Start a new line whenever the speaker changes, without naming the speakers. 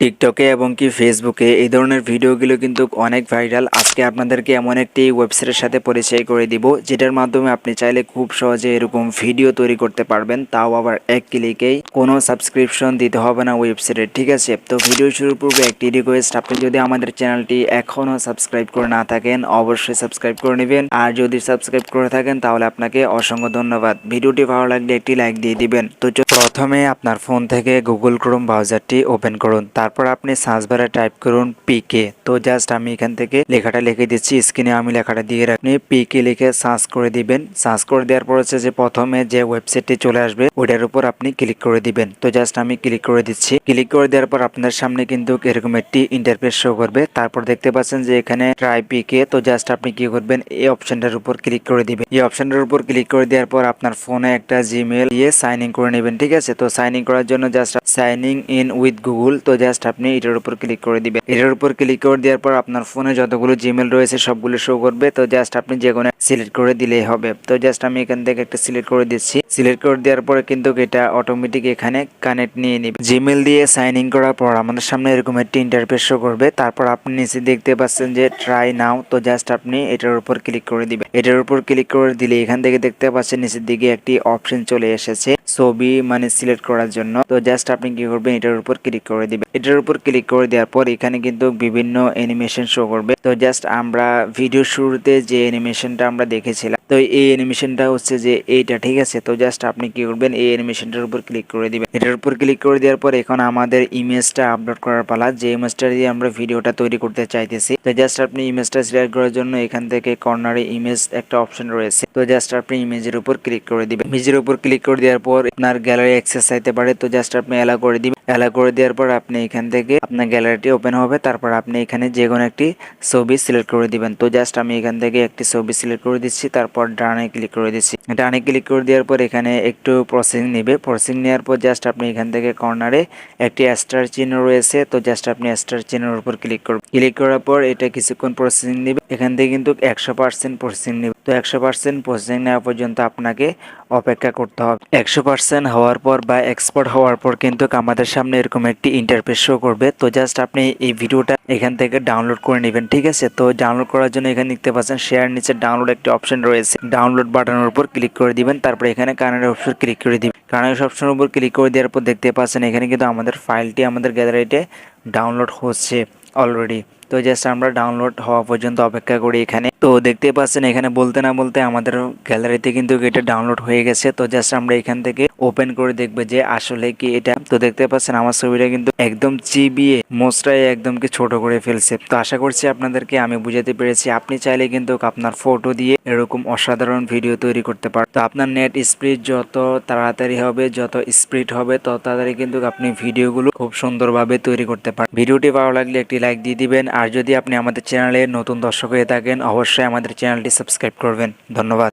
টিকটকে এবং কি ফেসবুকে এই ধরনের ভিডিওগুলো কিন্তু অনেক ভাইরাল। আজকে আপনাদেরকে এমন একটি ওয়েবসাইটের সাথে পরিচয় করে দিব, যেটার মাধ্যমে আপনি চাইলে খুব সহজে এরকম ভিডিও তৈরি করতে পারবেন, তাও আবার এক ক্লিকেই। কোনো সাবস্ক্রিপশন দিতে হবে না ওয়েবসাইটে, ঠিক আছে? তো ভিডিও শুরুর পূর্বে একটি রিকোয়েস্ট, আপনি যদি আমাদের চ্যানেলটি এখনও সাবস্ক্রাইব করে না থাকেন অবশ্যই সাবস্ক্রাইব করে নেবেন, আর যদি সাবস্ক্রাইব করে থাকেন তাহলে আপনাকে অসংখ্য ধন্যবাদ। ভিডিওটি ভালো লাগলে একটি লাইক দিয়ে দিবেন। তো প্রথমে আপনার ফোন থেকে গুগল ক্রোম ব্রাউজারটি ওপেন করুন, তারপর আপনি সার্চ বারে টাইপ করুন পিকে। তো জাস্ট আমি এখান থেকে লেখাটা লিখে দিচ্ছি, স্ক্রিনে আমি লেখাটা দিয়ে রাখি। পিকে লিখে সার্চ করে দিবেন। সার্চ করে দেওয়ার পর হচ্ছে যে প্রথমে যে ওয়েবসাইটটি চলে আসবে ওটার উপর আপনি ক্লিক করে দিবেন। তো জাস্ট আমি ক্লিক করে দিচ্ছি। ক্লিক করে দেওয়ার পর আপনার সামনে কিন্তু এরকম একটি ইন্টারফেস শো করবে। তারপর দেখতে পাচ্ছেন যে এখানে ট্রাই পিকে। তো জাস্ট আপনি কি করবেন, এই অপশনটার উপর ক্লিক করে দিবেন। এই অপশনটার উপর ক্লিক করে দেওয়ার পর আপনার ফোনে একটা জিমেল দিয়ে সাইন ইন করে নেবেন, ঠিক আছে? তো সাইন ইন করার জন্য just signing in with Google, তো জাস্ট আপনি এটার উপর ক্লিক করে দিবেন। এটার উপর ক্লিক করে দেওয়ার পর আপনার ফোনে যতগুলো জিমেল রয়েছে সবগুলো শো করবে। তো জাস্ট আপনি যে কোনো সিলেক্ট করে দিলেই হবে। তো জাস্ট আমি এখান থেকে একটা সিলেক্ট করে দিচ্ছি। সিলেক্ট করে দেওয়ার পরে কিন্তু এটা অটোমেটিক এখানে কানেক্ট নিয়ে নিবে। জিমেল দিয়ে সাইন ইন করার পর আমাদের সামনে এরকম একটি ইন্টারফেস শো করবে। তারপর আপনি নিচে দেখতে পাচ্ছেন যে ট্রাই নাও, তো জাস্ট আপনি এটার উপর ক্লিক করে দিবেন। এটার উপর ক্লিক করে দিলে এখান থেকে দেখতে পাচ্ছেন নিচের দিকে একটি অপশন চলে এসেছে ছবি মানে সিলেক্ট করার জন্য। তো জাস্ট আপনি কি করবেন, এটার উপর ক্লিক করে দিবেন। এটার উপর ক্লিক করে দেওয়ার পর এখানে কিন্তু বিভিন্ন অ্যানিমেশন শো করবে। তো জাস্ট আমরা ভিডিও শুরুতে যে অ্যানিমেশনটা আমরা দেখেছিলাম, তো এই অ্যানিমেশনটা হচ্ছে যে এইটা, ঠিক আছে? তো জাস্ট আপনি কি করবেন, এই অ্যানিমেশনটার উপর ক্লিক করে দিবেন। এটার উপর ক্লিক করে দেওয়ার পর এখন আমাদের ইমেজটা আপলোড করার পালা, যে ইমেজটা দিয়ে আমরা ভিডিওটা তৈরি করতে চাইতেছি। তো জাস্ট আপনি ইমেজটা সিলেক্ট করার জন্য এখান থেকে কর্নারে ইমেজ একটা অপশন রয়েছে। তো জাস্ট আপনি ইমেজের উপর ক্লিক করে দিবেন। ইমেজের উপর ক্লিক করে দেওয়ার পর আপনার গ্যালারি অ্যাক্সেস চাইতে পারে, তো জাস্ট আপনি অ্যালাউ করে দিবেন। অ্যালাউ করে দেওয়ার পর আপনি এখান থেকে আপনার গ্যালারিটি ওপেন হবে। তারপর আপনি এখানে যে কোনো একটি ছবি সিলেক্ট করে দিবেন। তো জাস্ট আমি এখান থেকে একটি ছবি সিলেক্ট করে দিচ্ছি, তারপর ডানে ক্লিক করে দিচ্ছি। ডানে ক্লিক করে দেওয়ার পর এখানে একটু প্রসেসিং নেবে। প্রসেসিং নেওয়ার পর জাস্ট আপনি এখান থেকে কর্নারে একটি স্টার চিহ্ন রয়েছে, তো জাস্ট আপনি স্টার চিহ্নের উপর ক্লিক করবেন। ক্লিক করার পর এটা কিছুক্ষণ প্রসেসিং নেবে। এখান থেকে কিন্তু 100% প্রসেসিং নেবে। তো 100% প্রসেসিং নেওয়া পর্যন্ত আপনাকে অপেক্ষা করতে হবে। 100% হওয়ার পর বা এক্সপোর্ট হওয়ার পর কিন্তু আমাদের সামনে এরকম একটি ইন্টারফেস শো করবে। তো জাস্ট আপনি এই ভিডিওটা এখান থেকে ডাউনলোড করে নেবেন, ঠিক আছে? তো ডাউনলোড করার জন্য এখানে দেখতে পাচ্ছেন শেয়ার নিচে ডাউনলোড একটি অপশন রয়েছে। ডাউনলোড বাটনের উপর ক্লিক করে দিবেন। তারপর এখানে কানেক্ট অপশন ক্লিক করে দিবেন। কানেক্ট অপশনের উপর ক্লিক করে দেওয়ার পর দেখতে পাচ্ছেন এখানে কিন্তু আমাদের ফাইলটি আমাদের গ্যালারিতে ডাউনলোড হচ্ছে অলরেডি। তো জাস্ট আমরা ডাউনলোড হওয়া পর্যন্ত অপেক্ষা করি এখানে। তো দেখতে পাচ্ছেন এখানে বলতে না বলতে আমাদের গ্যালারিতে কিন্তু এটা ডাউনলোড হয়ে গেছে। তো জাস্ট আমরা এখান থেকে ওপেন করে দেখবো যে আসলে কি এটা। তো দেখতে পাচ্ছেন আমার ছবিটা কিন্তু একদম চিবিয়ে মোস্টায় একদম কি ছোট করে ফেলছে। তো আশা করছি আপনাদেরকে আমি বুঝাতে পেরেছি। আপনি চাইলে কিন্তু আপনার ফটো দিয়ে এরকম অসাধারণ ভিডিও তৈরি করতে পারেন। তো আপনার নেট স্পিড যত তাড়াতাড়ি হবে, যত স্পিড হবে, তত তাড়াতাড়ি কিন্তু আপনি ভিডিওগুলো খুব সুন্দরভাবে তৈরি করতে পারেন। ভিডিওটি ভালো লাগলে একটি লাইক দিয়ে দিবেন, আর যদি আপনি আমাদের চ্যানেলে নতুন দর্শক হয়ে থাকেন অবশ্যই আমাদের চ্যানেলটি সাবস্ক্রাইব করবেন। ধন্যবাদ।